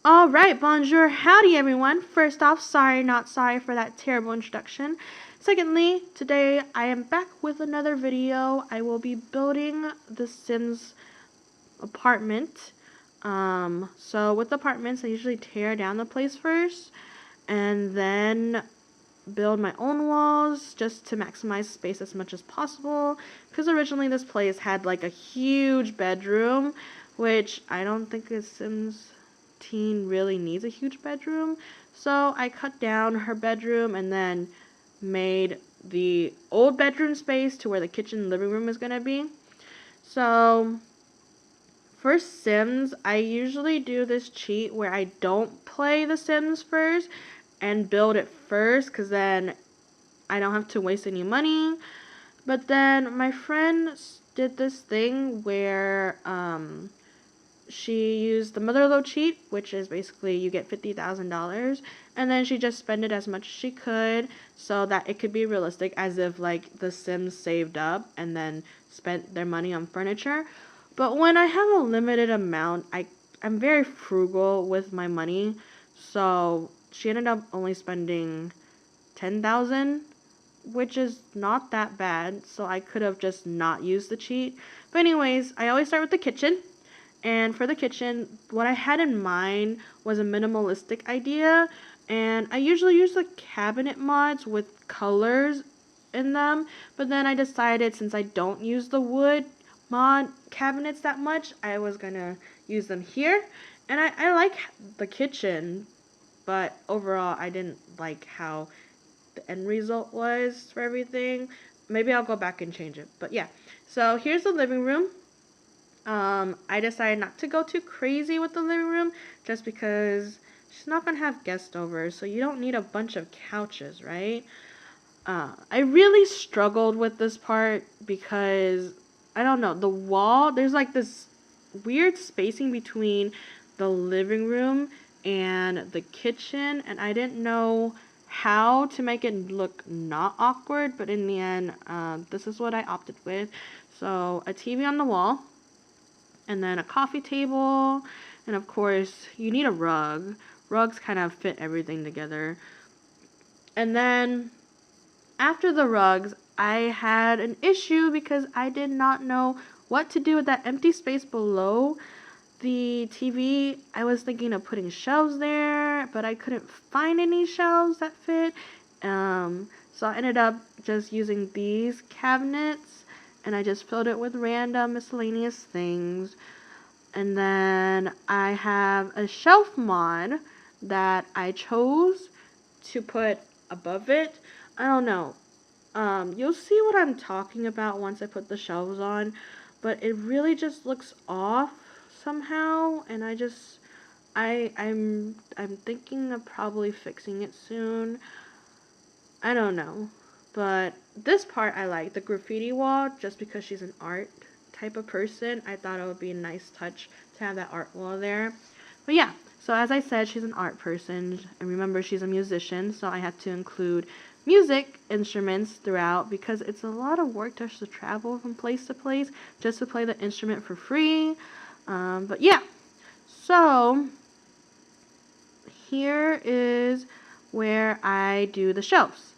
Alright, bonjour, howdy everyone. First off, sorry, not sorry for that terrible introduction. Secondly, today I am back with another video. I will be building the Sims apartment. So with apartments, I usually tear down the place first and then build my own walls just to maximize space as much as possible. Because originally this place had like a huge bedroom, which I don't think a Sims teen really needs a huge bedroom. So I cut down her bedroom and then made the old bedroom space to where the kitchen and living room is going to be. So for Sims, I usually do this cheat where I don't play the Sims first and build it first, because then I don't have to waste any money. But then my friend did this thing where she used the Motherlode cheat, which is basically you get $50,000, and then she just spent it as much as she could so that it could be realistic, as if like the Sims saved up and then spent their money on furniture. But when I have a limited amount, I'm very frugal with my money, so she ended up only spending 10,000, which is not that bad, so I could have just not used the cheat. But anyways, I always start with the kitchen. And for the kitchen, what I had in mind was a minimalistic idea, and I usually use the cabinet mods with colors in them, but then I decided, since I don't use the wood mod cabinets that much, I was gonna use them here. And I like the kitchen, but overall I didn't like how the end result was for everything. Maybe I'll go back and change it, but yeah. So here's the living room. I decided not to go too crazy with the living room just because she's not going to have guests over, so you don't need a bunch of couches, right? I really struggled with this part because, I don't know, the wall, there's like this weird spacing between the living room and the kitchen, and I didn't know how to make it look not awkward, but in the end, this is what I opted with. So, a TV on the wall, and then a coffee table, and of course you need a rug. Rugs kind of fit everything together. And then after the rugs, I had an issue because I did not know what to do with that empty space below the TV. I was thinking of putting shelves there, but I couldn't find any shelves that fit. So I ended up just using these cabinets, and I just filled it with random miscellaneous things. And then I have a shelf mod that I chose to put above it. I don't know. You'll see what I'm talking about once I put the shelves on, but it really just looks off somehow, and I'm thinking of probably fixing it soon. I don't know. But this part I like, the graffiti wall, just because she's an art type of person. I thought it would be a nice touch to have that art wall there. But yeah, so as I said, she's an art person. And remember, she's a musician, so I had to include music instruments throughout because it's a lot of work just to travel from place to place just to play the instrument for free. But yeah, so here is where I do the shelves.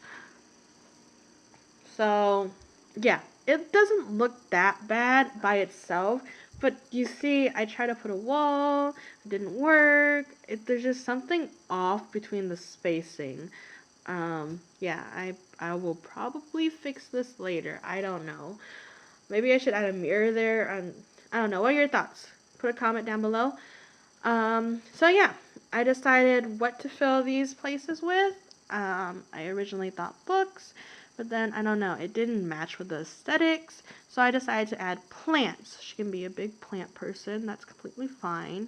So, yeah, it doesn't look that bad by itself, but you see, I tried to put a wall, it didn't work. There's just something off between the spacing. Yeah, I will probably fix this later. I don't know. Maybe I should add a mirror there. I don't know. What are your thoughts? Put a comment down below. So yeah, I decided what to fill these places with. I originally thought books, but then I don't know, it didn't match with the aesthetics, so I decided to add plants. She can be a big plant person, that's completely fine.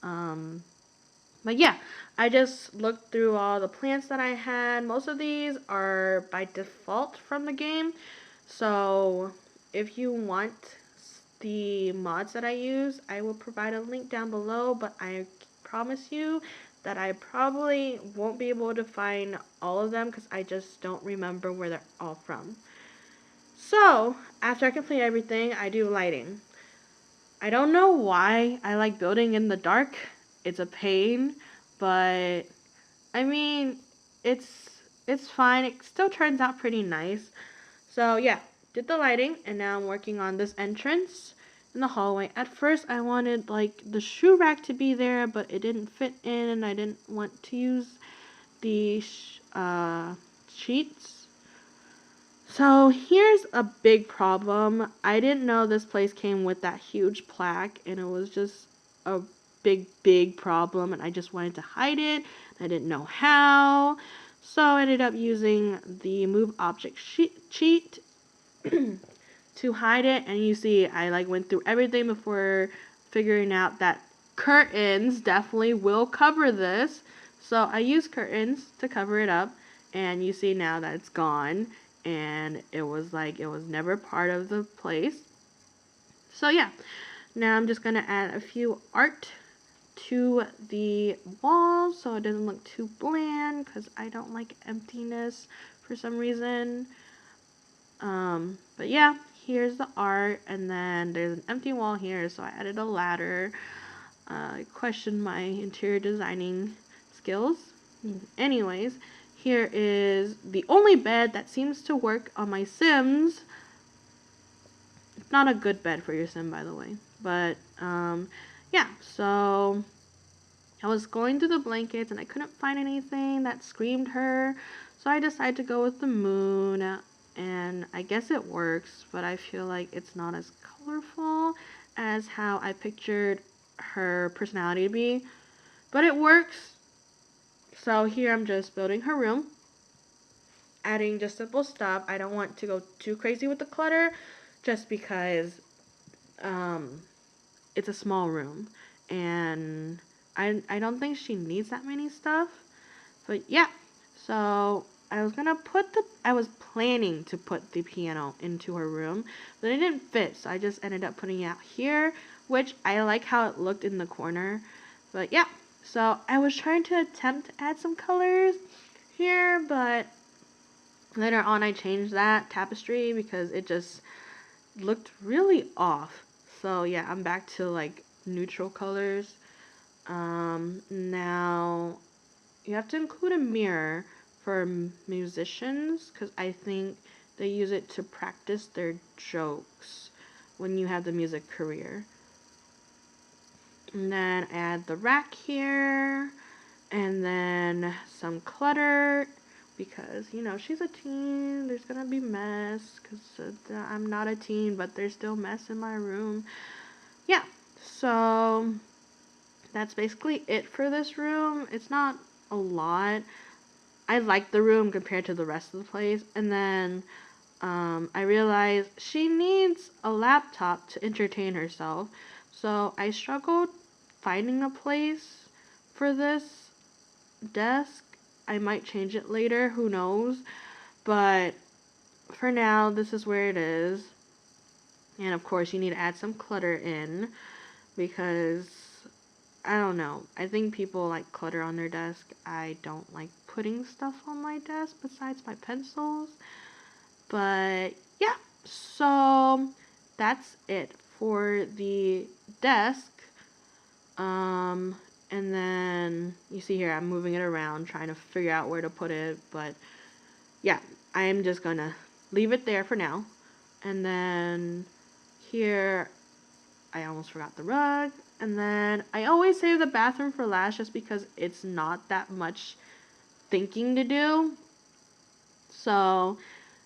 But yeah, I just looked through all the plants that I had. Most of these are by default from the game, so if you want the mods that I use, I will provide a link down below, but I promise you that I probably won't be able to find all of them because I just don't remember where they're all from. So, after I complete everything, I do lighting. I don't know why I like building in the dark. it's a pain, but I mean, it's fine. It still turns out pretty nice. So yeah, did the lighting, and now I'm working on this entrance in the hallway. At first, I wanted like the shoe rack to be there, but it didn't fit in, and I didn't want to use the sheets. So here's a big problem. I didn't know this place came with that huge plaque, and it was just a big problem, and I just wanted to hide it. I didn't know how. So I ended up using the move object cheat to hide it, and you see I like went through everything before figuring out that curtains definitely will cover this. So I used curtains to cover it up, and you see now that it's gone, and it was never part of the place. So yeah, now I'm just gonna add a few art to the walls so it doesn't look too bland, because I don't like emptiness for some reason. But yeah, here's the art, and then there's an empty wall here, so I added a ladder. I questioned my interior designing skills. Anyways, here is the only bed that seems to work on my Sims. It's not a good bed for your Sim, by the way. But, yeah, so I was going through the blankets, and I couldn't find anything that screamed her. So I decided to go with the moon, and I guess it works, but I feel like it's not as colorful as how I pictured her personality to be. But it works. So here I'm just building her room, adding just simple stuff. I don't want to go too crazy with the clutter, just because it's a small room, and I don't think she needs that many stuff. But yeah, so I was planning to put the piano into her room, but it didn't fit, so I just ended up putting it out here, which I like how it looked in the corner. But yeah, so I was trying to attempt to add some colors here, but later on I changed that tapestry because it just looked really off. So yeah, I'm back to like neutral colors. Now you have to include a mirror for musicians, because I think they use it to practice their jokes when you have the music career. And then add the rack here, and then some clutter, because you know she's a teen, there's gonna be mess, because I'm not a teen, but there's still mess in my room. Yeah, so that's basically it for this room. It's not a lot. I like the room compared to the rest of the place. And then I realized she needs a laptop to entertain herself. So I struggled finding a place for this desk. I might change it later, who knows. But for now, this is where it is. And of course, you need to add some clutter in, because I don't know. I think people like clutter on their desk. I don't like putting stuff on my desk besides my pencils. But yeah, so that's it for the desk. And then you see here I'm moving it around, trying to figure out where to put it. But yeah, I am just gonna leave it there for now. And then here, I almost forgot the rug. And then I always save the bathroom for last, just because it's not that much thinking to do. So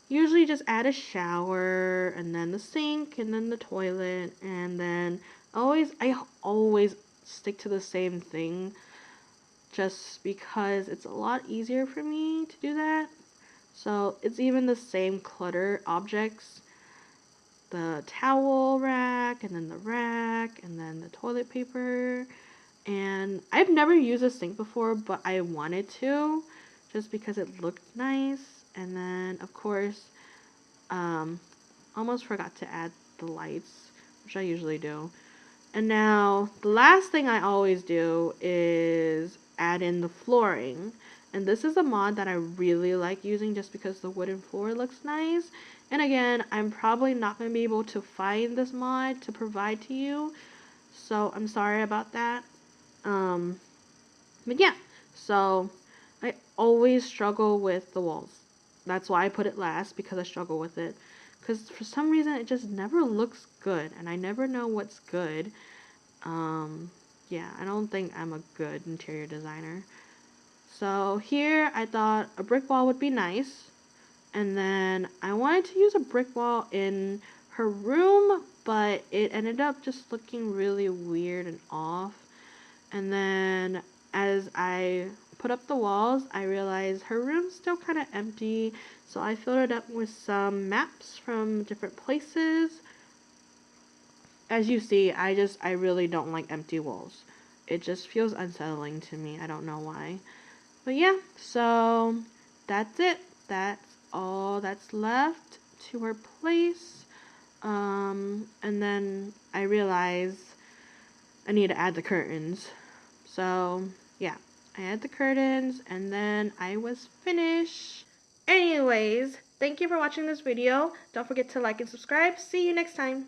usually just add a shower, and then the sink, and then the toilet, and then I always stick to the same thing, just because it's a lot easier for me to do that. So it's even the same clutter objects, the towel rack, and then the rack, and then the toilet paper. And I've never used a sink before, but I wanted to, just because it looked nice. And then of course, almost forgot to add the lights, which I usually do. And now the last thing I always do is add in the flooring. And this is a mod that I really like using, just because the wooden floor looks nice. And again, I'm probably not going to be able to find this mod to provide to you, so I'm sorry about that. But yeah, so I always struggle with the walls. That's why I put it last, because I struggle with it. Because for some reason it just never looks good, and I never know what's good. Yeah, I don't think I'm a good interior designer. So here I thought a brick wall would be nice. And then I wanted to use a brick wall in her room, but it ended up just looking really weird and off. And then as I put up the walls, I realized her room's still kind of empty. So I filled it up with some maps from different places. As you see, I really don't like empty walls. It just feels unsettling to me. I don't know why. But yeah, so that's it. That's all that's left to her place. And then I realize I need to add the curtains. So yeah, I add the curtains and then I was finished. Anyways, thank you for watching this video. Don't forget to like and subscribe. See you next time.